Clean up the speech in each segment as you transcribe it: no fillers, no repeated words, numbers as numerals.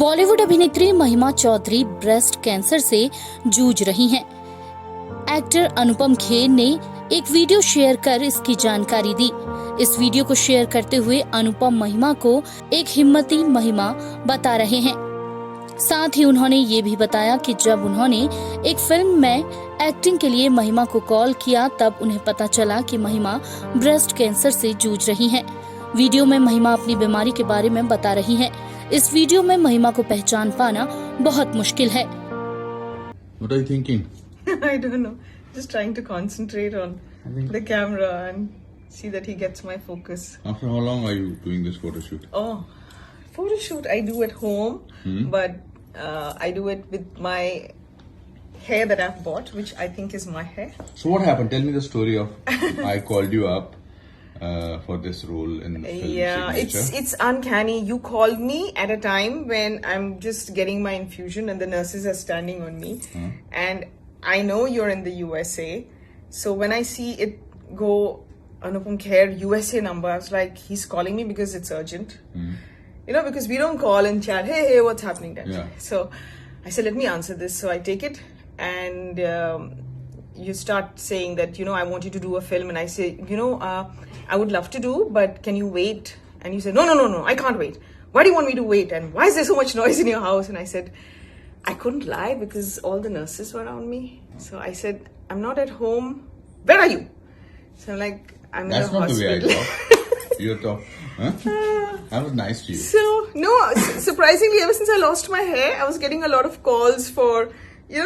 बॉलीवुड अभिनेत्री महिमा Chaudhary breast cancer से जूझ रही हैं। एक्टर अनुपम खेर ने एक वीडियो शेयर कर इसकी जानकारी दी। इस वीडियो को शेयर करते हुए अनुपम महिमा को एक हिम्मती महिमा बता रहे हैं। साथ ही उन्होंने ये भी बताया कि जब उन्होंने एक फिल्म में एक्टिंग के लिए महिमा को कॉल किया तब उन्हें पता चला कि महिमा ब्रेस्ट कैंसर से जूझ रही हैं। वीडियो में महिमा अपनी बीमारी के बारे में बता रही हैं। इस वीडियो में महिमा को पहचान पाना बहुत मुश्किल है। What are you thinking? I don't know. Just trying to concentrate on the camera and see that he gets my focus. After how long are you doing this photo shoot? Oh, photo shoot I do at home, but I do it with my hair that I've bought, which I think is my hair. So what happened? Tell me the story of I called you up for this role in film Signature. It's uncanny. You called me at a time when I'm just getting my infusion and the nurses are standing on me, and I know you're in the USA. So when I see it go Anupam Kher USA number, I was like, he's calling me because it's urgent. You know, because we don't call and chat, hey, what's happening then? Yeah. So I said, let me answer this. So I take it and you start saying that, I want you to do a film. And I say, I would love to do, but can you wait? And you said, no, I can't wait. Why do you want me to wait? And why is there so much noise in your house? And I said, I couldn't lie because all the nurses were around me. So I said, I'm not at home. Where are you? So I'm like, I'm That's in the hospital. That's not the way I talk. You're talk. Huh? I was nice to you. So, no, surprisingly, ever since I lost my hair, I was getting a lot of calls for,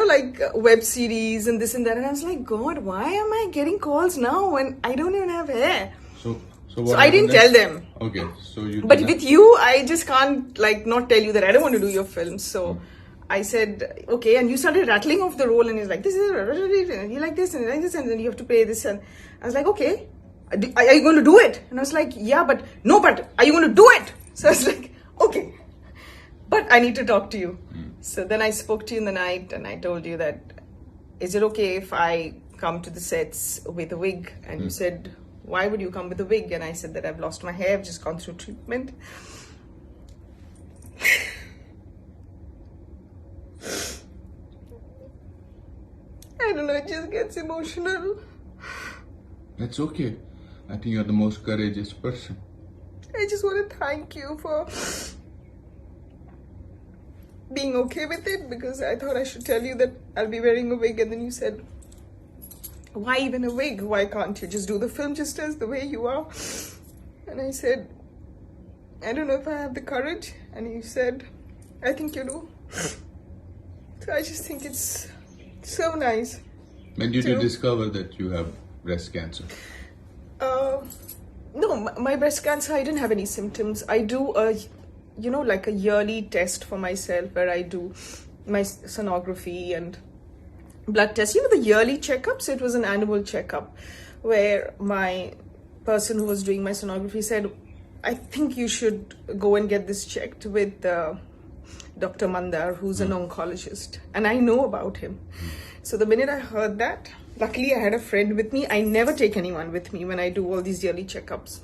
like web series and this and that. And I was like, God, why am I getting calls now when I don't even have hair? So I didn't tell them. Okay, so you. But with you, I just can't not tell you that I don't want to do your film. So I said, okay, and you started rattling off the role, and he's like, this is, and you like this, and you like this, and then you have to pay this. And I was like, okay, are you going to do it? And I was like, yeah, but are you going to do it? So I was like, okay, but I need to talk to you. So then I spoke to you in the night, and I told you that, is it okay if I come to the sets with a wig? And you said, why would you come with a wig? And I said that I've lost my hair, I've just gone through treatment. I don't know, it just gets emotional. That's okay. I think you're the most courageous person. I just want to thank you for being okay with it, because I thought I should tell you that I'll be wearing a wig, and then you said, why even a wig? Why can't you just do the film just as the way you are? And I said, I don't know if I have the courage. And you said, I think you do. So I just think it's so nice. When did you discover that you have breast cancer? No, my breast cancer, I didn't have any symptoms. I do a yearly test for myself where I do my sonography and blood tests. The yearly checkups. It was an annual checkup where my person who was doing my sonography said, I think you should go and get this checked with Dr. Mandar, who's an oncologist. And I know about him. So the minute I heard that, luckily I had a friend with me. I never take anyone with me when I do all these yearly checkups.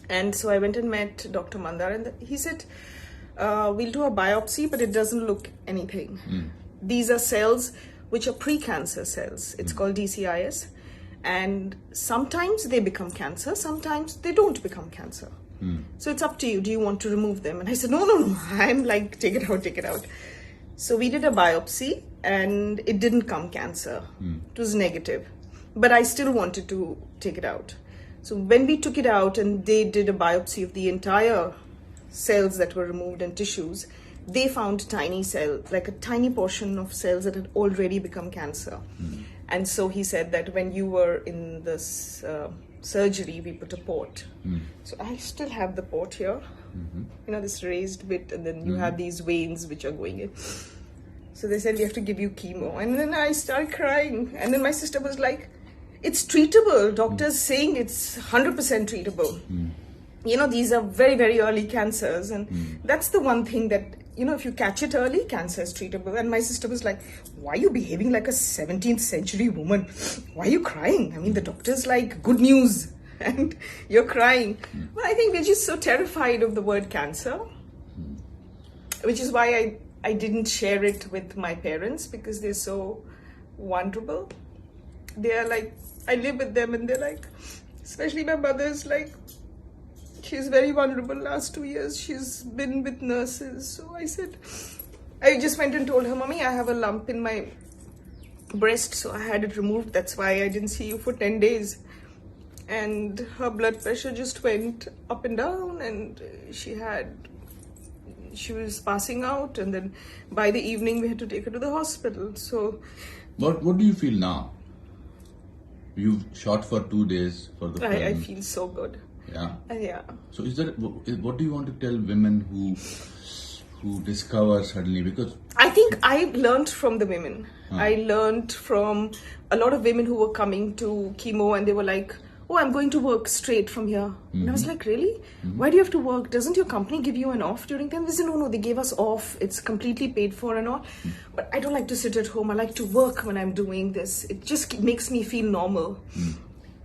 And so I went and met Dr. Mandar, and he said, we'll do a biopsy, but it doesn't look anything. These are cells which are pre-cancer cells. It's called DCIS. And sometimes they become cancer, sometimes they don't become cancer. So it's up to you. Do you want to remove them? And I said, no. I'm like, take it out. So we did a biopsy, and it didn't come cancer. It was negative. But I still wanted to take it out. So when we took it out and they did a biopsy of the entire cells that were removed and tissues, they found tiny cell, like a tiny portion of cells that had already become cancer. And so he said that when you were in this surgery, we put a port. So I still have the port here, this raised bit, and then you have these veins which are going in. So they said, we have to give you chemo. And then I started crying. And then my sister was like, it's treatable. Doctors saying it's 100% treatable. These are very, very early cancers. And that's the one thing that, if you catch it early, cancer is treatable. And my sister was like, why are you behaving like a 17th century woman? Why are you crying? I mean, the doctor's like, good news. And you're crying. Well, I think we're just so terrified of the word cancer. which is why I didn't share it with my parents, because they're so vulnerable. They are like, I live with them and they're like, especially my mother's like, she's very vulnerable. Last 2 years she's been with nurses. So I just went and told her, Mommy, I have a lump in my breast, so I had it removed. That's why I didn't see you for 10 days. And her blood pressure just went up and down, and she was passing out, and then by the evening we had to take her to the hospital. So what do you feel now? You shot for 2 days for the film. I feel so good. Yeah. So what do you want to tell women who discover suddenly? Because I think I learned from the women. I learned from a lot of women who were coming to chemo, and they were like, oh, I'm going to work straight from here. And I was like, really? Why do you have to work? Doesn't your company give you an off during time? They said, no, they gave us off. It's completely paid for and all. But I don't like to sit at home. I like to work when I'm doing this. It just makes me feel normal.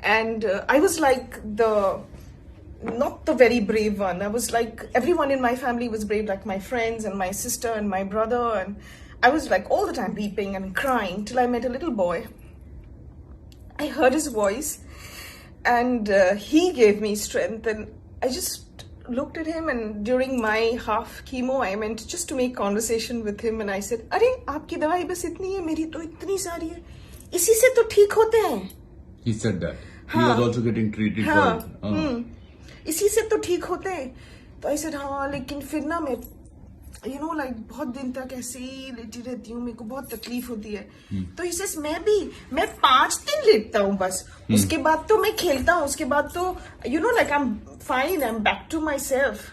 And I was like not the very brave one. I was like, everyone in my family was brave, like my friends and my sister and my brother. And I was like all the time weeping and crying till I met a little boy. I heard his voice. And he gave me strength, and I just looked at him, and during my half chemo I went just to make conversation with him, and I said, अरे आपकी दवाई बस इतनी है, मेरी तो इतनी सारी है, इसी से तो ठीक होते हैं. He said that. He was also getting treated for it. इसी से तो ठीक होते हैं. तो I said, हाँ, लेकिन फिर ना मैं like बहुत दिन तक ऐसे ही लेटी रहती हूँ, मेरे को बहुत तकलीफ होती है. तो he says, मैं 5 दिन लेटता हूँ बस, उसके बाद तो मैं खेलता हूँ, उसके बाद तो like I'm fine, I'm back to myself.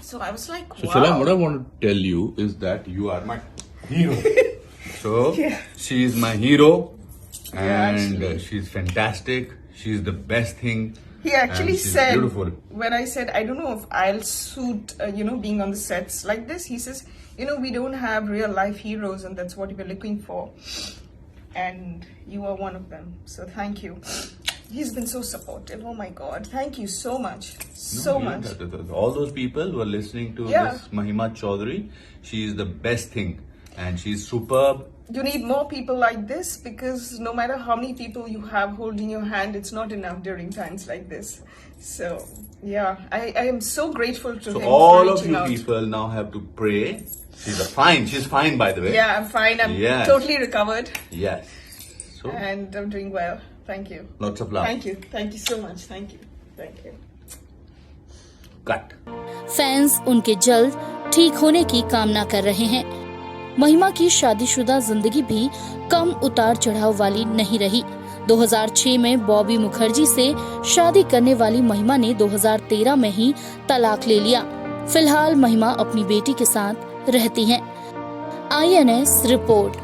So I was like, wow. So Shalam, what I want to tell you is that you are my hero. So she is my hero, and she's fantastic. She's the best thing. He actually said, beautiful. When I said, I don't know if I'll suit, being on the sets like this, he says, we don't have real life heroes, and that's what we're looking for. And you are one of them. So thank you. He's been so supportive. Oh my God. Thank you so much. Much. All those people who are listening to this Mahima Chaudhary, she is the best thing. And she's superb. You need more people like this, because no matter how many people you have holding your hand, it's not enough during times like this. So, I am so grateful to him. So all for of you out. people now have to pray. She's fine by the way. Yeah, I'm fine. I'm totally recovered. Yes. So, and I'm doing well. Thank you. Lots of love. Thank you. Thank you so much. Thank you. Cut. Fans उनके जल्द ठीक होने की कामना कर रहे हैं। महिमा की शादीशुदा जिंदगी भी कम उतार चढ़ाव वाली नहीं रही। 2006 में बॉबी मुखर्जी से शादी करने वाली महिमा ने 2013 में ही तलाक ले लिया। फिलहाल महिमा अपनी बेटी के साथ रहती हैं। INS report.